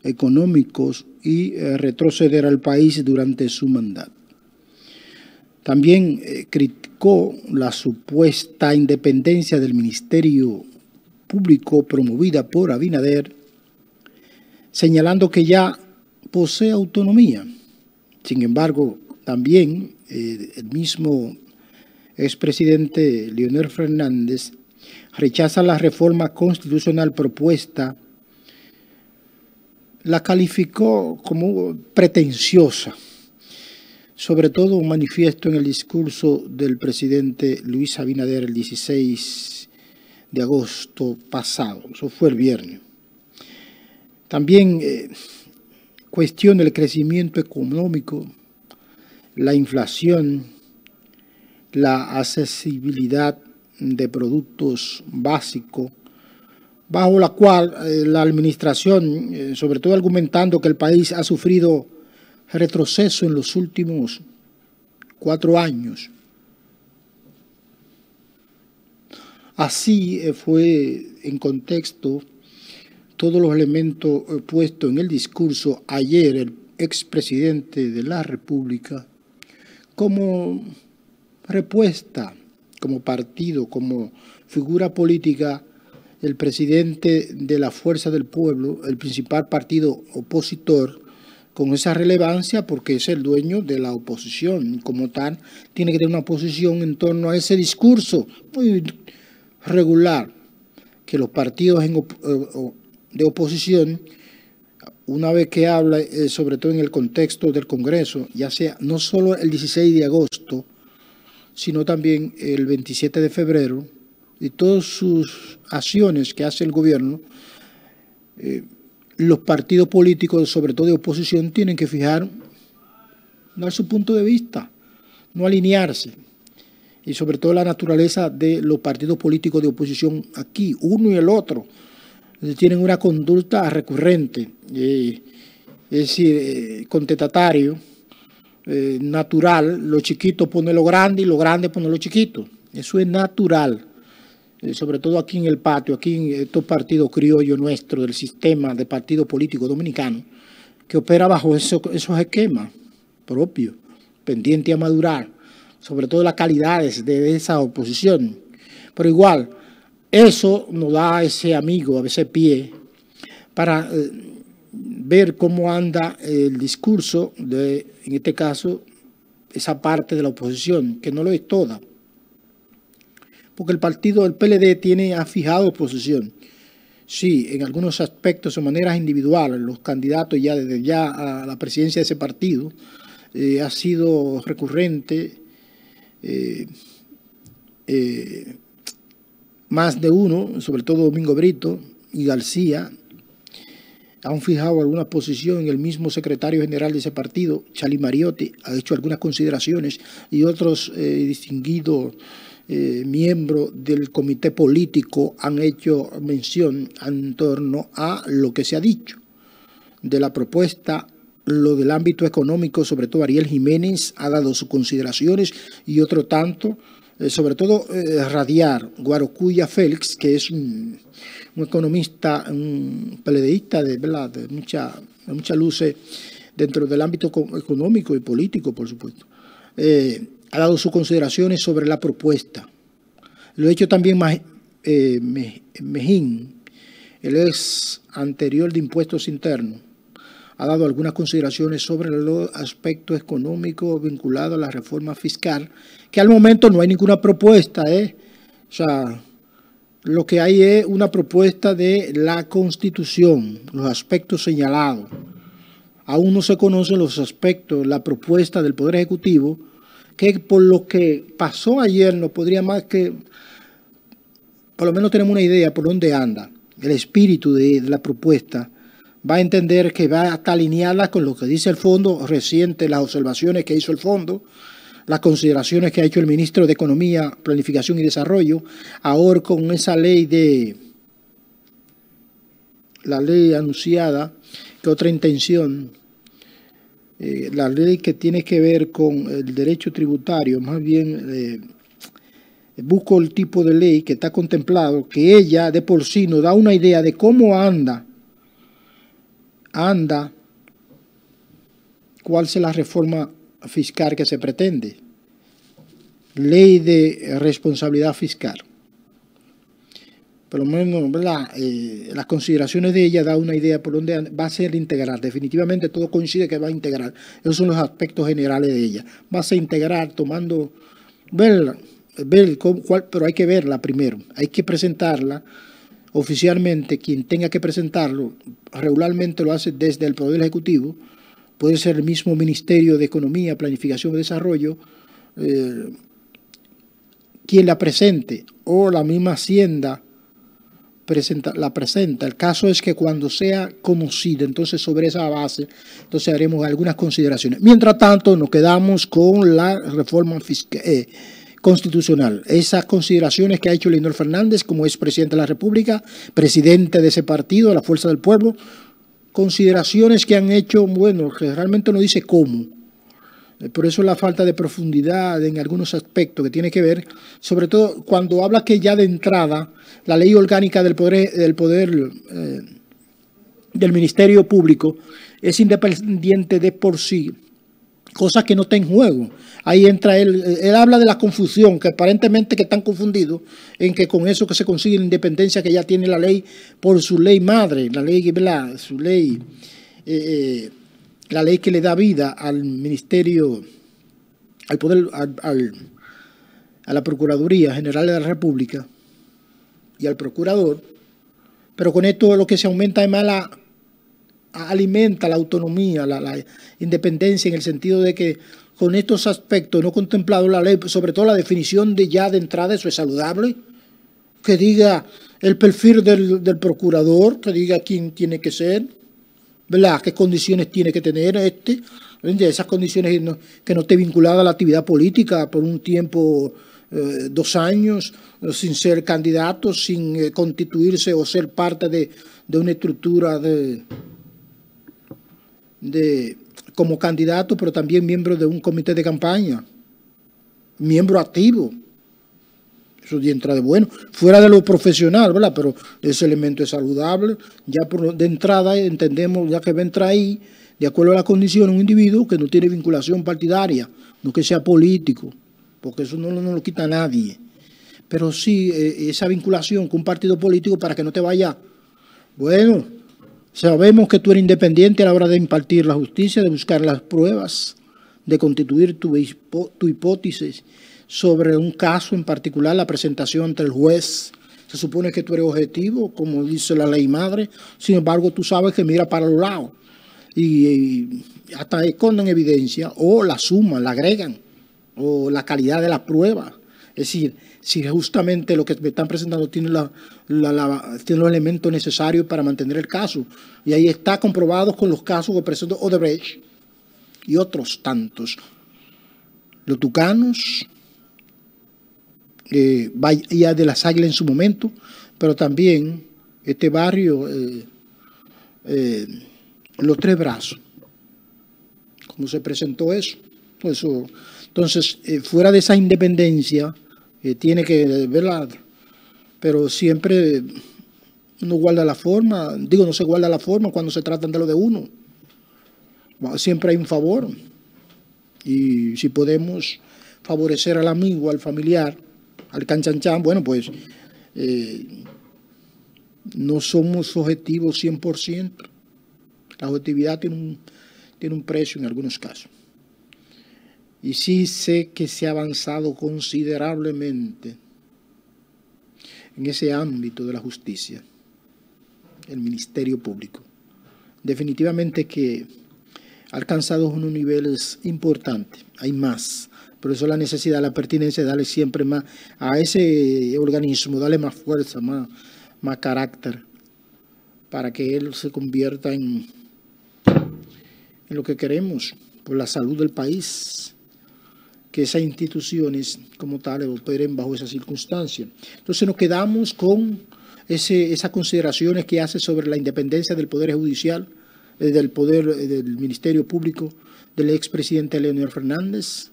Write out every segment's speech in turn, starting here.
económicos y retroceder al país durante su mandato. También criticó la supuesta independencia del Ministerio Público promovida por Abinader, señalando que ya posee autonomía. Sin embargo, también el mismo expresidente Leonel Fernández rechaza la reforma constitucional propuesta, la calificó como pretenciosa, sobre todo manifiesto en el discurso del presidente Luis Abinader el 16 de agosto pasado, eso fue el viernes. También cuestiona el crecimiento económico, la inflación, la accesibilidad de productos básicos, bajo la cual la administración, sobre todo argumentando que el país ha sufrido retroceso en los últimos 4 años. Así fue en contexto todos los elementos puestos en el discurso ayer el expresidente de la República como respuesta, como partido, como figura política, el presidente de la Fuerza del Pueblo, el principal partido opositor, con esa relevancia porque es el dueño de la oposición. Como tal, tiene que tener una posición en torno a ese discurso muy regular que los partidos de oposición, una vez que habla, sobre todo en el contexto del Congreso, ya sea no solo el 16 de agosto, sino también el 27 de febrero, y todas sus acciones que hace el gobierno, los partidos políticos, sobre todo de oposición, tienen que dar su punto de vista, no alinearse. Y sobre todo la naturaleza de los partidos políticos de oposición aquí, uno y el otro, tienen una conducta recurrente, es decir, contestatario, natural. Lo chiquito pone lo grande y lo grande pone lo chiquito. Eso es natural. Sobre todo aquí en el patio, aquí en estos partidos criollos nuestros del sistema de partido político dominicano, que opera bajo esos esquemas propios, pendiente a madurar, sobre todo las calidades de esa oposición. Pero igual, eso nos da a ese amigo, a ese pie, para ver cómo anda el discurso de, en este caso, esa parte de la oposición, que no lo es toda. Porque el partido del PLD ha fijado posición. Sí, en algunos aspectos o maneras individuales, los candidatos ya desde ya a la presidencia de ese partido ha sido recurrente, más de uno, sobre todo Domingo Brito y García, han fijado alguna posición. En el mismo secretario general de ese partido, Charlie Mariotti, ha hecho algunas consideraciones y otros distinguidos miembros del comité político han hecho mención en torno a lo que se ha dicho de la propuesta, lo del ámbito económico. Sobre todo Ariel Jiménez ha dado sus consideraciones y otro tanto, sobre todo Radiar Guarocuya Félix, que es un economista, un peledeísta de mucha luces dentro del ámbito económico y político, por supuesto. Ha dado sus consideraciones sobre la propuesta. Lo ha hecho también Mejín, el ex anterior de Impuestos Internos. Ha dado algunas consideraciones sobre los aspectos económicos vinculados a la reforma fiscal, que al momento no hay ninguna propuesta. O sea, lo que hay es una propuesta de la Constitución, los aspectos señalados. Aún no se conocen los aspectos, la propuesta del Poder Ejecutivo, que por lo que pasó ayer no podría más que, por lo menos tenemos una idea por dónde anda el espíritu de la propuesta. Va a entender que va a estar alineada con lo que dice el fondo reciente, las observaciones que hizo el fondo, las consideraciones que ha hecho el ministro de Economía, Planificación y Desarrollo, ahora con esa ley la ley anunciada, que otra intención, la ley que tiene que ver con el derecho tributario, más bien busco el tipo de ley que está contemplado, que ella de por sí nos da una idea de cómo anda anda, ¿cuál es la reforma fiscal que se pretende? Ley de responsabilidad fiscal. Por lo menos, ¿verdad? Las consideraciones de ella da una idea por dónde va a ser integral. Definitivamente todo coincide que va a integrar. Esos son los aspectos generales de ella. Va a ser integral tomando, ver cuál, pero hay que verla primero. Hay que presentarla oficialmente. Quien tenga que presentarlo regularmente lo hace desde el Poder Ejecutivo. Puede ser el mismo Ministerio de Economía, Planificación y Desarrollo, quien la presente, o la misma Hacienda la presenta. El caso es que cuando sea conocida, entonces sobre esa base, entonces haremos algunas consideraciones. Mientras tanto, nos quedamos con la reforma constitucional. Esas consideraciones que ha hecho Leonel Fernández como expresidente de la República, presidente de ese partido, de la Fuerza del Pueblo, consideraciones que han hecho, bueno, que realmente no dice cómo. Por eso la falta de profundidad en algunos aspectos que tiene que ver, sobre todo cuando habla que ya de entrada la ley orgánica del Ministerio Público es independiente de por sí, cosa que no está en juego. Ahí entra él habla de la confusión, que aparentemente que están confundidos en que con eso que se consigue la independencia que ya tiene la ley por su ley madre, la ley, ¿verdad? Su ley, la ley que le da vida al ministerio, al poder, a la Procuraduría General de la República y al procurador, pero con esto lo que se aumenta además alimenta la autonomía, la independencia, en el sentido de que con estos aspectos no contemplados la ley, sobre todo la definición de ya de entrada, eso es saludable, que diga el perfil del procurador, que diga quién tiene que ser, ¿verdad? ¿Qué condiciones tiene que tener esas condiciones que no esté vinculada a la actividad política por un tiempo, 2 años, sin ser candidato, sin constituirse o ser parte de una estructura como candidato, pero también miembro de un comité de campaña, miembro activo. Eso de entrada de bueno, fuera de lo profesional, ¿verdad? Pero ese elemento es saludable. Ya de entrada entendemos, ya que entra ahí, de acuerdo a las condiciones, un individuo que no tiene vinculación partidaria, no que sea político, porque eso no lo quita nadie. Pero sí esa vinculación con un partido político para que no te vaya, bueno, sabemos que tú eres independiente a la hora de impartir la justicia, de buscar las pruebas, de constituir tu hipótesis sobre un caso en particular, la presentación ante el juez. Se supone que tú eres objetivo, como dice la ley madre, sin embargo tú sabes que mira para los lados y hasta esconden evidencia o la suman, la agregan, o la calidad de la prueba. Es decir, si justamente lo que me están presentando tiene los elementos necesarios para mantener el caso. Y ahí está comprobado con los casos que presentó Odebrecht y otros tantos. Los tucanos, Bahía de las Águilas en su momento, pero también este barrio, Los Tres Brazos. ¿Cómo se presentó eso? Entonces, fuera de esa independencia, tiene que verla, pero siempre no guarda la forma, no se guarda la forma cuando se tratan de lo de uno. Siempre hay un favor, y si podemos favorecer al amigo, al familiar, al canchanchan, bueno, pues no somos objetivos 100%. La objetividad tiene un precio en algunos casos. Y sí sé que se ha avanzado considerablemente en ese ámbito de la justicia, el Ministerio Público. Definitivamente que ha alcanzado unos niveles importantes, hay más. Por eso la necesidad, la pertinencia de darle siempre más a ese organismo, darle más fuerza, más carácter, para que él se convierta en lo que queremos, por la salud del país, que esas instituciones como tales operen bajo esas circunstancias. Entonces nos quedamos con esas consideraciones que hace sobre la independencia del Poder Judicial, del Ministerio Público, del expresidente Leonel Fernández,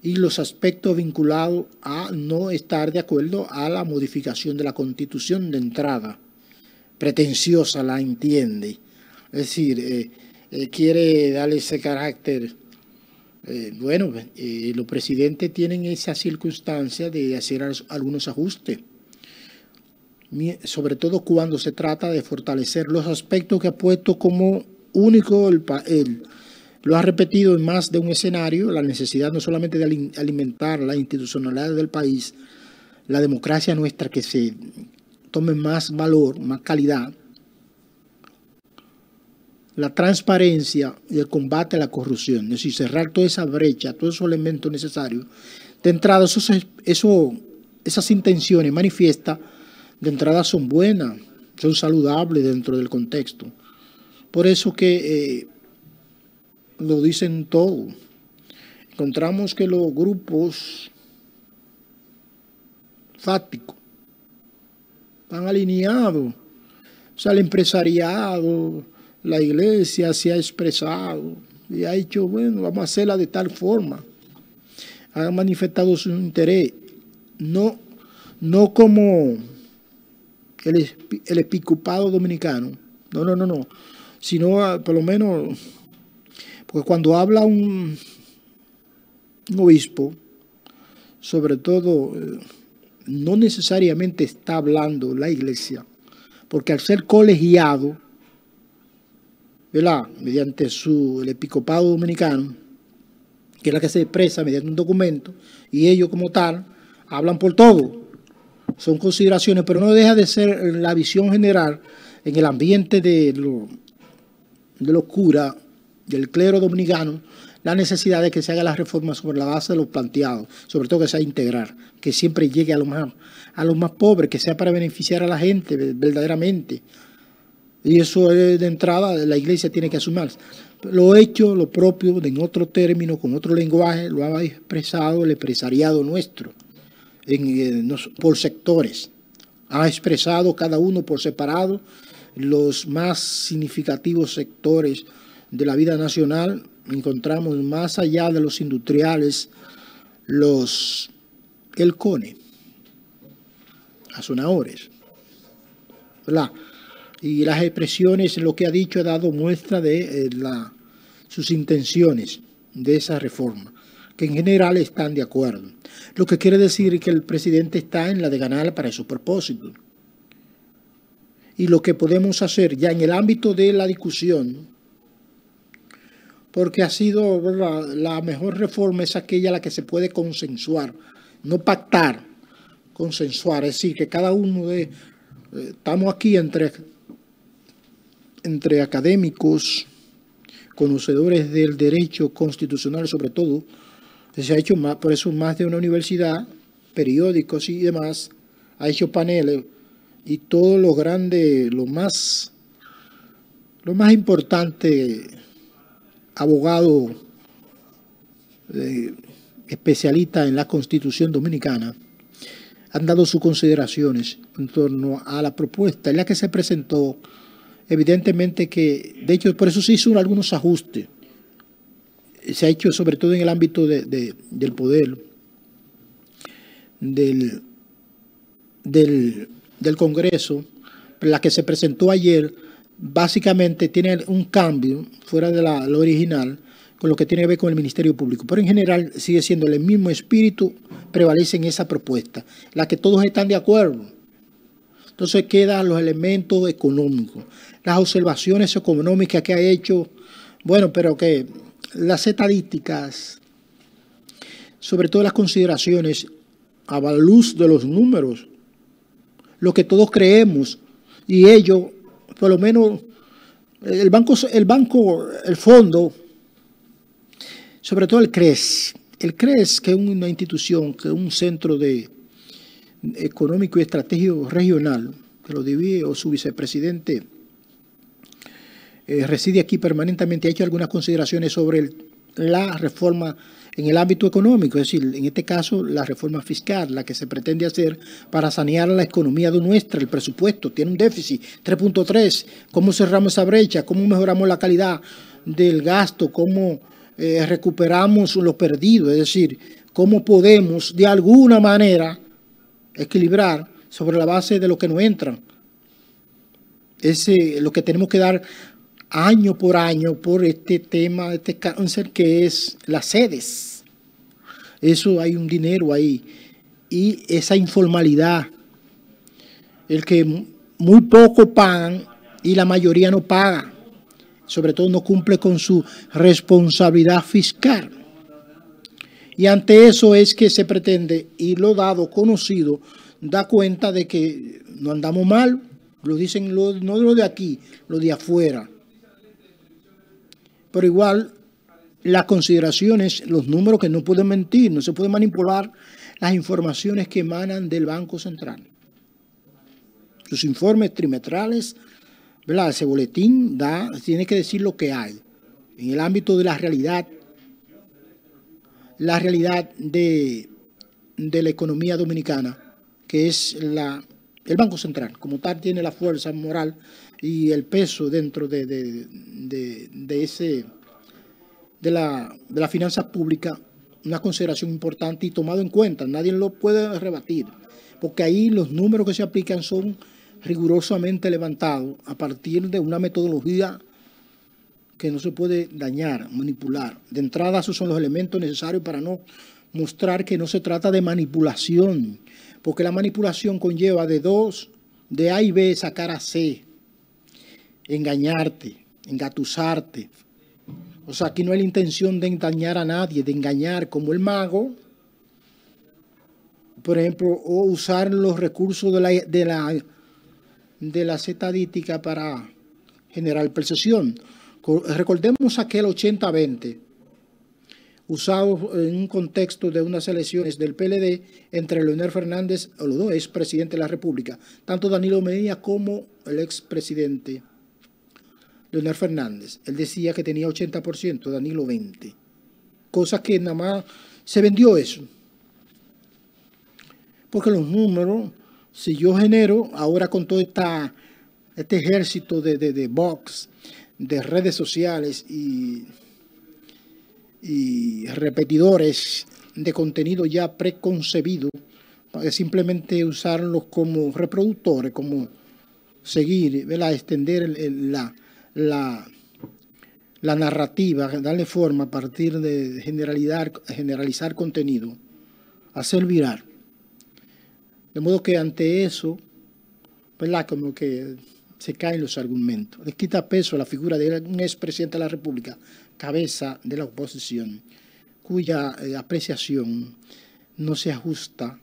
y los aspectos vinculados a no estar de acuerdo a la modificación de la Constitución de entrada, pretenciosa la entiende, Es decir, quiere darle ese carácter. Bueno, los presidentes tienen esa circunstancia de hacer algunos ajustes, sobre todo cuando se trata de fortalecer los aspectos que ha puesto como único, lo ha repetido en más de un escenario, la necesidad no solamente de alimentar la institucionalidad del país, la democracia nuestra, que se tome más valor, más calidad, la transparencia y el combate a la corrupción, es decir, cerrar toda esa brecha, todos esos elementos necesarios. De entrada, esas intenciones manifiestas, de entrada son buenas, son saludables dentro del contexto. Por eso que lo dicen todo. Encontramos que los grupos fácticos están alineados. O sea, el empresariado, la iglesia se ha expresado y ha dicho, bueno, vamos a hacerla de tal forma. Han manifestado su interés, no como el episcopado dominicano, no, sino por lo menos, porque cuando habla un obispo, sobre todo, no necesariamente está hablando la iglesia, porque al ser colegiado, ¿verdad?, mediante el episcopado dominicano, que es la que se expresa mediante un documento, y ellos como tal hablan por todo. Son consideraciones, pero no deja de ser la visión general en el ambiente de los curas, del clero dominicano, la necesidad de que se haga la reforma sobre la base de los planteados, sobre todo que sea integral, que siempre llegue a los más pobres, que sea para beneficiar a la gente verdaderamente. Y eso es de entrada, la iglesia tiene que asumirse. Lo hecho, lo propio, en otro término, con otro lenguaje, lo ha expresado el empresariado nuestro, por sectores. Ha expresado cada uno por separado los más significativos sectores de la vida nacional. Encontramos más allá de los industriales, el CONE, azonadores, ¿verdad? Y las expresiones, lo que ha dicho, ha dado muestra de sus intenciones de esa reforma, que en general están de acuerdo. Lo que quiere decir que el presidente está en la de ganar para esos propósitos. Y lo que podemos hacer ya en el ámbito de la discusión, porque ha sido, ¿verdad?, la mejor reforma es aquella la que se puede consensuar, no pactar, consensuar, es decir, que cada uno estamos aquí entre académicos, conocedores del derecho constitucional sobre todo, se ha hecho más, por eso más de una universidad, periódicos y demás, ha hecho paneles y todos los grandes, lo más importante, abogados especialistas en la Constitución dominicana, han dado sus consideraciones en torno a la propuesta en la que se presentó. Evidentemente que, de hecho, por eso se hizo algunos ajustes. Se ha hecho sobre todo en el ámbito del poder, del Congreso. La que se presentó ayer básicamente tiene un cambio fuera de lo original con lo que tiene que ver con el Ministerio Público. Pero en general sigue siendo el mismo espíritu, prevalece en esa propuesta, la que todos están de acuerdo. Entonces quedan los elementos económicos, las observaciones económicas que ha hecho, bueno, pero que las estadísticas, sobre todo las consideraciones a la luz de los números, lo que todos creemos, y ellos, por lo menos, el fondo, sobre todo el CRES, que es una institución, que es un centro económico y estratégico regional, que lo divide, o su vicepresidente reside aquí permanentemente, ha hecho algunas consideraciones sobre la reforma en el ámbito económico, es decir, en este caso la reforma fiscal, la que se pretende hacer para sanear la economía nuestra, el presupuesto, tiene un déficit 3.3, ¿cómo cerramos esa brecha? ¿Cómo mejoramos la calidad del gasto? ¿Cómo recuperamos lo perdido? Es decir, ¿cómo podemos de alguna manera equilibrar sobre la base de lo que nos entra? Es lo que tenemos que dar año por este tema, este cáncer que es las sedes. Eso hay un dinero ahí. Y esa informalidad, el que muy poco pagan y la mayoría no paga, sobre todo no cumple con su responsabilidad fiscal. Y ante eso es que se pretende, y lo dado conocido, da cuenta de que no andamos mal, lo dicen no lo de aquí, lo de afuera. Pero igual, las consideraciones, los números que no pueden mentir, no se puede manipular las informaciones que emanan del Banco Central. Sus informes trimestrales, ¿verdad? Ese boletín tiene que decir lo que hay. En el ámbito de la realidad de la economía dominicana, que es el Banco Central, como tal, tiene la fuerza moral y el peso dentro de la finanza pública, una consideración importante y tomado en cuenta. Nadie lo puede rebatir, porque ahí los números que se aplican son rigurosamente levantados a partir de una metodología que no se puede dañar, manipular. De entrada, esos son los elementos necesarios para no mostrar que no se trata de manipulación, porque la manipulación conlleva de A y B sacar a C, engañarte, engatusarte. O sea, aquí no hay la intención de engañar a nadie, de engañar como el mago, por ejemplo, o usar los recursos de la estadística para generar percepción. Recordemos aquel 80-20, usado en un contexto de unas elecciones del PLD entre Leonel Fernández, o los dos expresidentes de la República, tanto Danilo Medina como el expresidente Leonel Fernández. Él decía que tenía 80%, Danilo 20%. Cosa que nada más se vendió eso. Porque los números, si yo genero ahora con todo este ejército de bots, de redes sociales y repetidores de contenido ya preconcebido, para simplemente usarlos como reproductores, como seguir, ¿verdad? Extender la narrativa, darle forma a partir de generalizar contenido, hacer viral. De modo que ante eso, ¿verdad? Como que se caen los argumentos. Le quita peso a la figura de un expresidente de la República, cabeza de la oposición, cuya apreciación no se ajusta,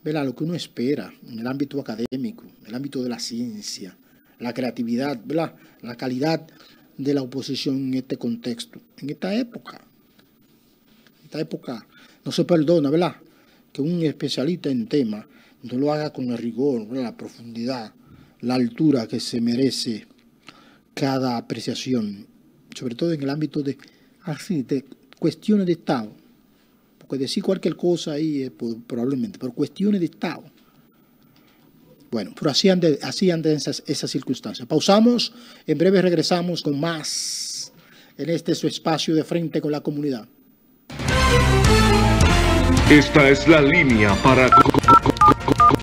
¿verdad?, a lo que uno espera en el ámbito académico, en el ámbito de la ciencia, la creatividad, ¿verdad?, la calidad de la oposición en este contexto. En esta época no se perdona, ¿verdad?, que un especialista en tema no lo haga con el rigor, ¿verdad?, la profundidad, la altura que se merece cada apreciación, sobre todo en el ámbito de cuestiones de Estado. Porque decir cualquier cosa ahí probablemente, pero cuestiones de Estado. Bueno, pero así andan esas circunstancias. Pausamos, en breve regresamos con más en su espacio de Frente con la Comunidad. Esta es la línea para